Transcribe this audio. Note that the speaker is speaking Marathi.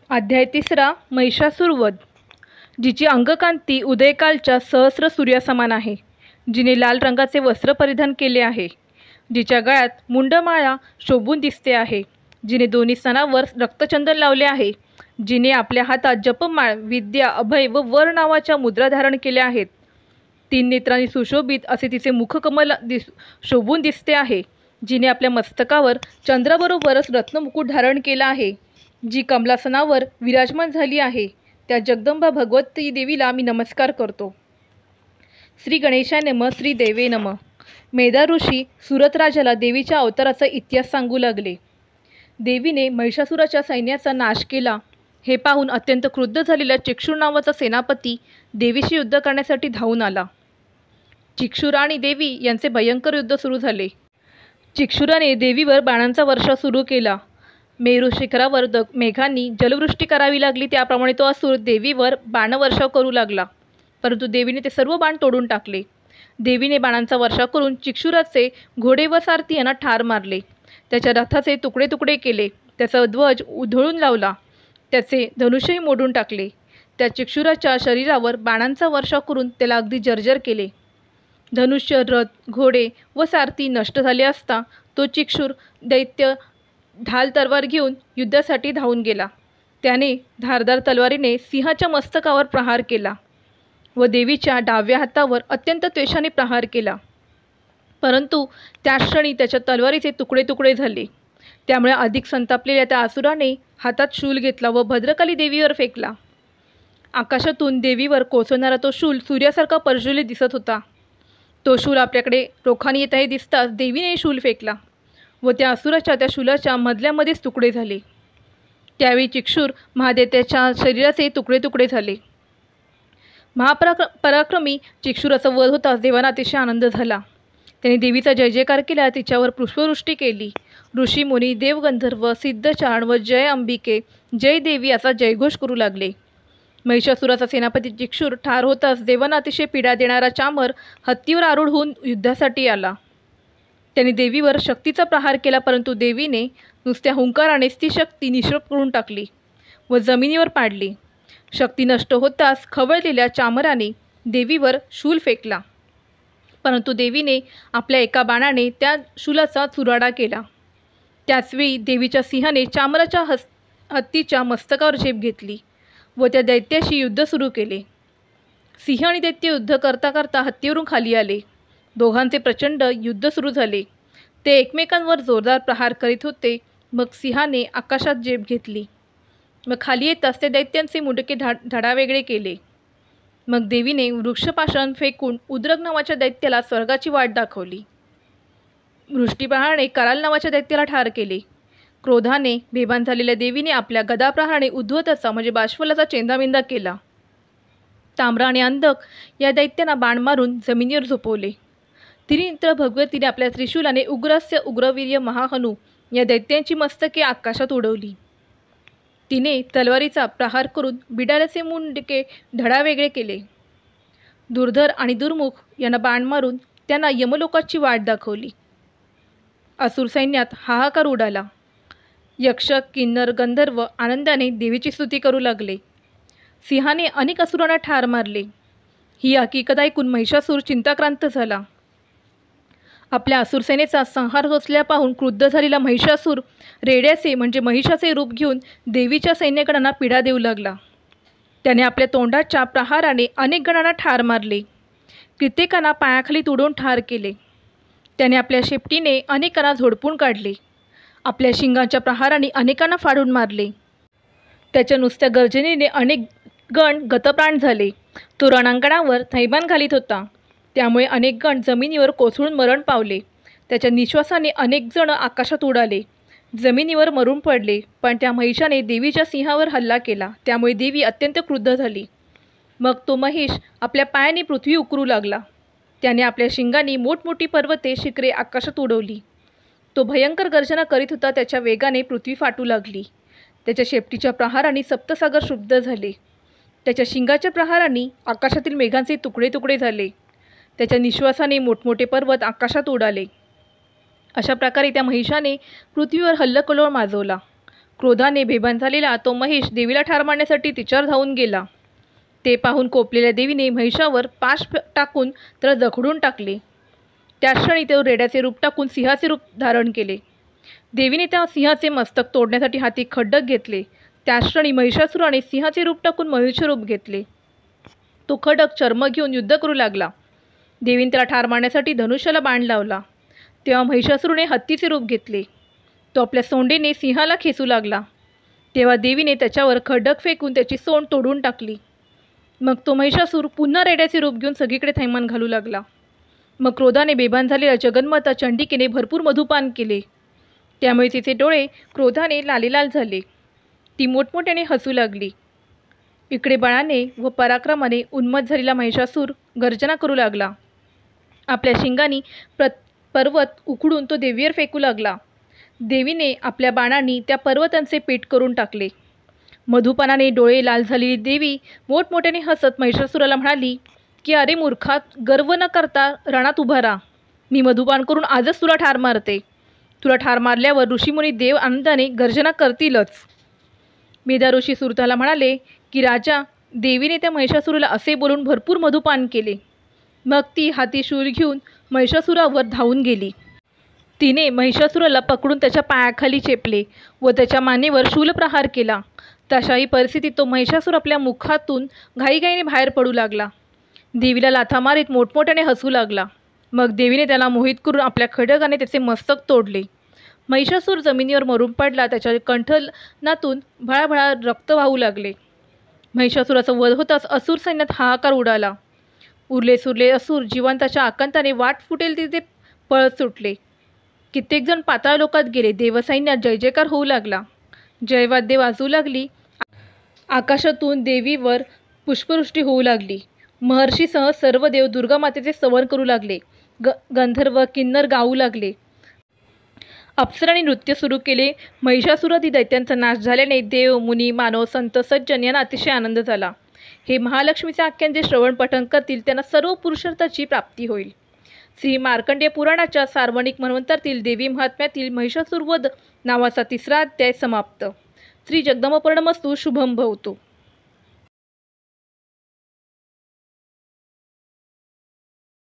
अध्याय 3 महिषासूर वध. जिची अंगकांती उदयकालच्या सहस्र सूर्यासमान आहे, जिने लाल रंगाचे वस्त्र परिधान केले आहे, जिच्या गळ्यात मुंडमाळा शोभून दिसते आहे, जिने दोन्ही स्तनावर रक्तचंदन लावले आहे, जिने आपल्या हातात जपमाळ, विद्या, अभय व वर नावाच्या मुद्रा धारण केल्या आहेत. 3 नेत्रांनी सुशोभित असे तिचे मुखकमल शोभून दिसते आहे, जिने आपल्या मस्तकावर चंद्राबरोबरच रत्नमुकुट धारण केला आहे, जी कमलासनावर विराजमान झाली आहे, त्या जगदंबा भगवती देवीला मी नमस्कार करतो. श्री गणेशाय नमः. श्री देवे नमः. मेधा ऋषी सुरतराजाला देवीच्या अवताराचा इतिहास सांगू लागले. देवीने महिषासुराच्या सैन्याचा नाश केला हे पाहून अत्यंत क्रुद्ध झालेला चिक्षुर नावाचा सेनापती देवीशी युद्ध करण्यासाठी धावून आला. चिक्षुर आणि देवी यांचे भयंकर युद्ध सुरू झाले. चिक्षुराने देवीवर बाणांचा वर्षाव सुरू केला. मेरू शिखरावर मेघांनी जलवृष्टी करावी लागली, त्याप्रमाणे तो असुर देवीवर बाणवर्षाव करू लागला, परंतु देवीने ते सर्व बाण तोडून टाकले. देवीने बाणांचा वर्षाव करून चिक्षुराचे घोडे व सारथी यांना ठार मारले, त्याच्या रथाचे तुकडे तुकडे केले, त्याचा ध्वज उधळून लावला, त्याचे धनुष्यही मोडून टाकले. त्या चिक्षुराच्या शरीरावर बाणांचा वर्षाव करून त्याला अगदी जर्जर केले. धनुष्य, रथ, घोडे व सारथी नष्ट झाले असता तो चिक्षुर दैत्य ढाल तलवार घेऊन युद्धासाठी धावून गेला. त्याने धारदार तलवारीने सिंहाच्या मस्तकावर प्रहार केला व देवीच्या डाव्या हातावर अत्यंत त्वेषाने प्रहार केला, परंतु त्याच क्षणी त्याच्या तलवारीचे तुकडे तुकडे झाले. त्यामुळे अधिक संतापलेल्या त्या असुराने हातात शूल घेतला व भद्रकाली देवीवर फेकला. आकाशातून देवीवर कोसळणारा तो शूल सूर्यासारखा प्रज्वलित दिसत होता. तो शूल आपल्याकडे रोखाने येत आहे दिसताच देवीने शूल फेकला व त्या असुराच्या त्या शूलाच्या मधल्यामध्येच तुकडे झाले. त्यावेळी चिक्षुर महादेत्याच्या शरीराचे तुकडे तुकडे झाले. पराक्रमी चिक्षुराचा वध होताच देवांना अतिशय आनंद झाला. त्यांनी देवीचा जय जयकार केला, तिच्यावर पुष्पवृष्टी केली. ऋषी मुनी, देवगंधर्व, सिद्धचारण व जय अंबिके, जय देवी असा जयघोष करू लागले. महिषासुराचा सेनापती चिक्षुर ठार होताच देवांना अतिशय पीडा देणारा चामर हत्तीवर आरूढ होऊन युद्धासाठी आला. त्याने देवीवर शक्तीचा प्रहार केला, परंतु देवीने नुसत्या हुंकारानेच ती शक्ती निःशेष करून टाकली व जमिनीवर पाडली. शक्ती नष्ट होताच खवळलेल्या चामराने देवीवर शूल फेकला, परंतु देवीने आपल्या एका बाणाने त्या शूलाचा चुराडा केला. त्याचवेळी देवीच्या सिंहाने चामराच्या हत्तीच्या मस्तकावर झेप घेतली व त्या दैत्याशी युद्ध सुरू केले. सिंह आणि दैत्य युद्ध करता करता हत्तीवरून खाली आले. दोघांचे प्रचंड युद्ध सुरू झाले. ते एकमेकांवर जोरदार प्रहार करीत होते. मग सिंहाने आकाशात झेप घेतली. मग खाली येताच त्या दैत्यांचे मुंडके धडावेगळे केले. मग देवीने वृक्षपाषाण फेकून उद्रक नावाच्या दैत्याला स्वर्गाची वाट दाखवली. वृष्टीप्रहाराने कराल नावाच्या दैत्याला ठार केले. क्रोधाने बेभान झालेल्या देवीने आपल्या गदाप्रहाराने उद्धवताचा म्हणजे बाष्पलाचा चेंदामेंदा केला. ताम्र आणि अंधक या दैत्यांना बाण मारून जमिनीवर झोपवले. त्रिनेत्र भगवतीने आपल्या त्रिशूलाने उग्रस्य उग्रवीर्य महाहनू या दैत्यांची मस्तके आकाशात उडवली. तिने तलवारीचा प्रहार करून बिडाऱ्याचे मुंडके धडावेगळे केले. दुर्धर आणि दुर्मुख यांना बाण मारून त्यांना यमलोकाची वाट दाखवली. असुर सैन्यात हाहाकार उडाला. यक्ष, किन्नर, गंधर्व आनंदाने देवीची स्तुती करू लागले. सिंहाने अनेक असुरांना ठार मारले. ही हकीकत ऐकून महिषासूर चिंताक्रांत झाला. आपल्या असुरसेनेचा संहार रचल्या पाहून क्रुद्ध झालेला महिषासूर रेड्याचे म्हणजे महिषाचे रूप घेऊन देवीच्या सैन्यगणांना पीडा देऊ लागला. त्याने आपल्या तोंडाच्या प्रहाराने अनेक गणांना ठार मारले. कित्येकांना पायाखाली तुडवून ठार केले. त्याने आपल्या शेपटीने अनेकांना झोडपून काढले. आपल्या शिंगाच्या प्रहाराने अनेकांना फाडून मारले. त्याच्या नुसत्या गर्जनेने अनेक गण गतप्राण झाले. तो रणांगणावर थैमान घालीत होता, त्यामुळे अनेक गण जमिनीवर कोसळून मरण पावले. त्याच्या निश्वासाने अनेक जण आकाशात उडाले, जमिनीवर मरून पडले. पण त्या महिषाने देवीच्या सिंहावर हल्ला केला, त्यामुळे देवी अत्यंत क्रुद्ध झाली. मग तो महिष आपल्या पायाने पृथ्वी उकरू लागला. त्याने आपल्या शिंगांनी मोठमोठी पर्वते शिखरे आकाशात उडवली. तो भयंकर गर्जना करीत होता. त्याच्या वेगाने पृथ्वी फाटू लागली. त्याच्या शेपटीच्या प्रहाराने सप्तसागर शुद्ध झाले. त्याच्या शिंगाच्या प्रहाराने आकाशातील मेघांचे तुकडे तुकडे झाले. त्याच्या निश्वासाने मोठमोठे पर्वत आकाशात उडाले. अशा प्रकारे त्या महिषाने पृथ्वीवर हल्लकल्लोळ माजवला. क्रोधाने बेभान झालेला तो महेश देवीला ठार मारण्यासाठी तिच्यावर धावून गेला. ते पाहून कोपलेल्या देवीने महिषावर पाश टाकून त्याला जखडून टाकले. त्याच क्षणी तो रेड्याचे रूप टाकून सिंहाचे रूप धारण केले. देवीने त्या सिंहाचे मस्तक तोडण्यासाठी हाती खड्डक घेतले. त्याच क्षणी महिषासुराने सिंहाचे रूप टाकून मयूरचे रूप घेतले. तो खडक चर्म घेऊन युद्ध करू लागला. देवीने त्याला ठार मारण्यासाठी धनुष्याला बाण लावला. तेव्हा महिषासुराने हत्तीचे रूप घेतले. तो आपल्या सोंडेने सिंहाला खेचू लागला. तेव्हा देवीने त्याच्यावर खडक फेकून त्याची सोंड तोडून टाकली. मग तो महिषासूर पुन्हा रेड्याचे रूप घेऊन सगळीकडे थैमान घालू लागला. मग क्रोधाने बेभान झालेल्या जगन्माता चंडिकेने भरपूर मधुपान केले. त्यामुळे तिचे डोळे क्रोधाने लालेलाल झाले. ती मोठमोठ्याने हसू लागली. इकडे बळाने व पराक्रमाने उन्मत्त झालेला महिषासूर गर्जना करू लागला. आपल्या शिंगांनी पर्वत उखडून तो देवीवर फेकू लागला. देवीने आपल्या बाणांनी त्या पर्वतांचे पीठ करून टाकले. मधुपानाने डोळे लाल झालेली देवी मोठमोठ्याने हसत महिषासुराला म्हणाली की अरे मूर्खा, गर्व न करता रणात उभा राहा. मी मधुपान करून आजच तुला ठार मारते. तुला ठार मारल्यावर ऋषीमुनी देव आनंदाने गर्जना करतीलच. मेधा ऋषी सुरताला म्हणाले की राजा, देवीने त्या महिषासुराला असे बोलून भरपूर मधुपान केले. मग ती हाती शूल घेऊन महिषासुरावर धावून गेली. तिने महिषासुराला पकडून त्याच्या पायाखाली चेपले व त्याच्या मानेवर शूलप्रहार केला. तशाही परिस्थितीत तो महिषासूर आपल्या मुखातून घाईघाईने बाहेर पडू लागला. देवीला लाथा मारीत मोठमोठ्याने हसू लागला. मग देवीने त्याला मोहित करून आपल्या खड्गाने त्याचे मस्तक तोडले. महिषासूर जमिनीवर मरून पडला. त्याच्या कंठनातून भळाभळा रक्त वाहू लागले. महिषासुराचा वध होताच असुर सैन्यात हाहाकार उडाला. उरले सुरले असुर जिवंताच्या आकांताने वाट फुटेल तिथे पळत सुटले. कित्येक जण पाताळ लोकात गेले. देवसैन्यात जय जयकार होऊ लागला. जयवाद्ये वाजवू लागली. आकाशातून देवीवर पुष्पवृष्टी होऊ लागली. महर्षीसह सर्व देव दुर्गा मातेचे स्तवन करू लागले. गंधर्व किन्नर गाऊ लागले. अप्सरांनी नृत्य सुरू केले. महिषासुरादी दैत्यांचा नाश झाल्याने देव, मुनी, मानव, संत, सज्जन यांना अतिशय आनंद झाला. हे महालक्ष्मीचे आख्यान जे श्रवण पठण करतील त्यांना सर्व पुरुषार्थाची प्राप्ती होईल. श्री मार्कंडेय पुराणाच्या सार्वणिक मन्वंतरातील देवी महात्म्यातील महिषासूर वध नावाचा 3रा अध्याय समाप्त. श्री जगदंबपूर्णमस्तु. शुभम भवतु.